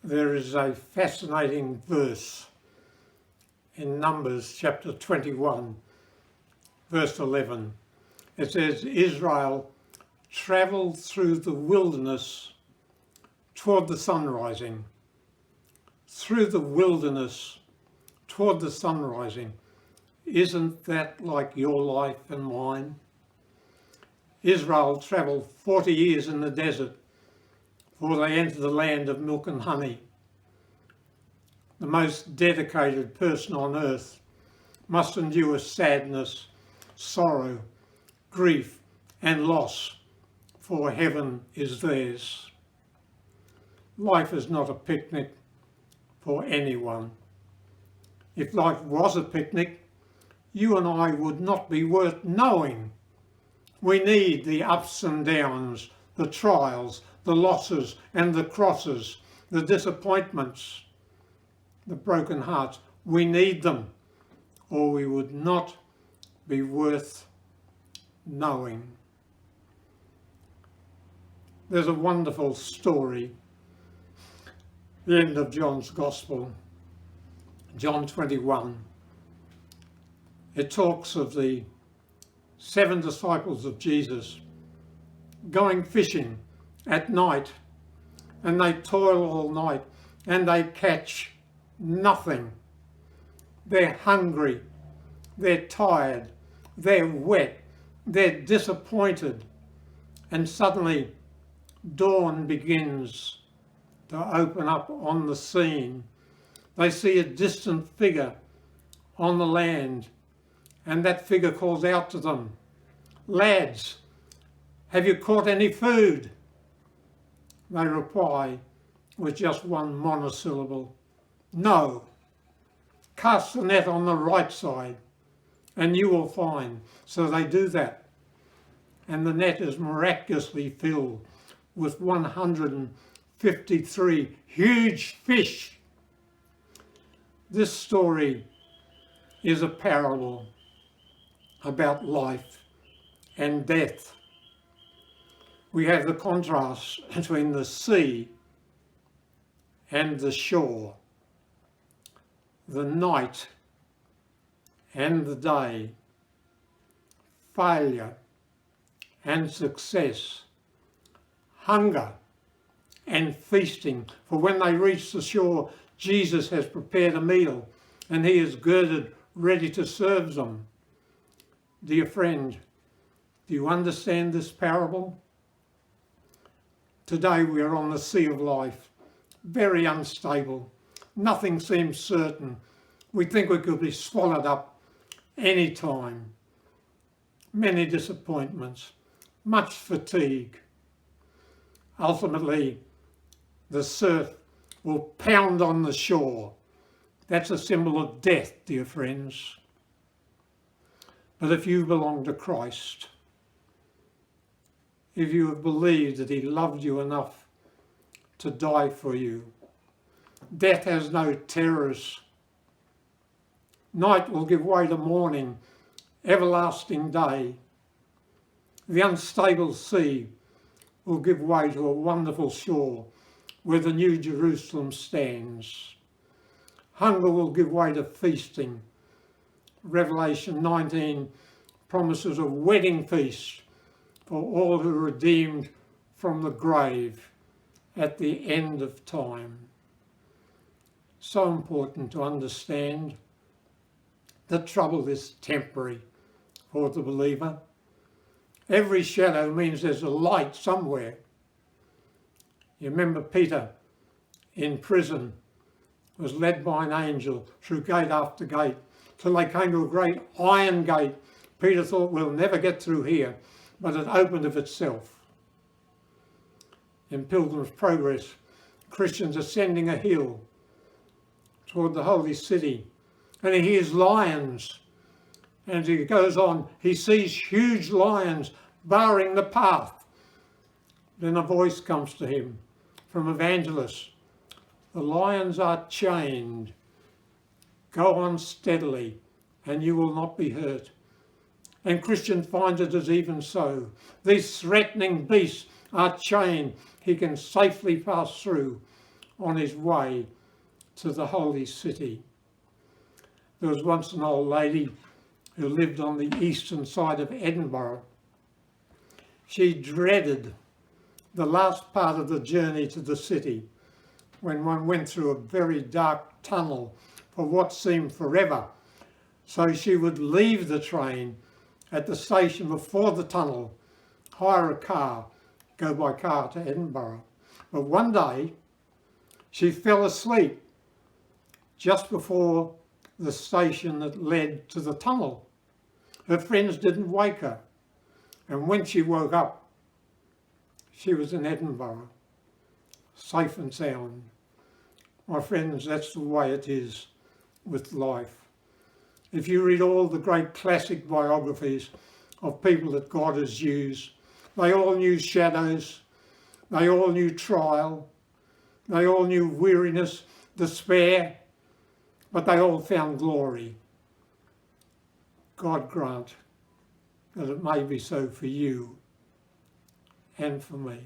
There is a fascinating verse in Numbers chapter 21, verse 11. It says, Israel travelled through the wilderness toward the sun rising. Through the wilderness toward the sun rising. Isn't that like your life and mine? Israel travelled 40 years in the desert before they entered the land of milk and honey. The most dedicated person on earth must endure sadness, sorrow, grief and loss, for heaven is theirs. Life is not a picnic for anyone. If life was a picnic, you and I would not be worth knowing. We need the ups and downs, the trials, the losses and the crosses, the disappointments, the broken hearts. We need them, or we would not be worth knowing. There's a wonderful story, the end of John's Gospel, John 21. It talks of the 7 disciples of Jesus going fishing at night, and they toil all night and they catch nothing. They're hungry, they're tired, they're wet, they're disappointed, and suddenly dawn begins to open up on the scene. They see a distant figure on the land, and that figure calls out to them, "Lads, have you caught any food?" They reply with just one monosyllable, "No." "Cast the net on the right side and you will find." So they do that, and the net is miraculously filled with 153 huge fish. This story is a parable about life and death. We have the contrast between the sea and the shore, the night and the day, failure and success, hunger and feasting. For when they reach the shore, Jesus has prepared a meal and he is girded ready to serve them. Dear friend, do you understand this parable? Today we are on the sea of life, very unstable. Nothing seems certain. We think we could be swallowed up any time. Many disappointments, much fatigue. Ultimately, the surf will pound on the shore. That's a symbol of death, dear friends. But if you belong to Christ, if you have believed that he loved you enough to die for you, death has no terrors. Night will give way to morning, everlasting day. The unstable sea will give way to a wonderful shore where the new Jerusalem stands. Hunger will give way to feasting. Revelation 19 promises a wedding feast for all who are redeemed from the grave at the end of time. So important to understand that trouble is temporary for the believer. Every shadow means there's a light somewhere. You remember Peter in prison was led by an angel through gate after gate till they came to a great iron gate. Peter thought, we'll never get through here, but it opened of itself. In Pilgrim's Progress, Christians ascending a hill toward the holy city, and he hears lions, and as he goes on, he sees huge lions barring the path. Then a voice comes to him from evangelists. The lions are chained. Go on steadily and you will not be hurt. And Christian finds it as even so. These threatening beasts are chained. He can safely pass through on his way to the holy city. There was once an old lady who lived on the eastern side of Edinburgh. She dreaded the last part of the journey to the city, when one went through a very dark tunnel for what seemed forever. So she would leave the train at the station before the tunnel, hire a car, go by car to Edinburgh. But one day she fell asleep just before the station that led to the tunnel. Her friends didn't wake her, and when she woke up, she was in Edinburgh, safe and sound. My friends, that's the way it is with life. If you read all the great classic biographies of people that God has used, they all knew shadows, they all knew trial, they all knew weariness, despair, but they all found glory. God grant that it may be so for you and for me.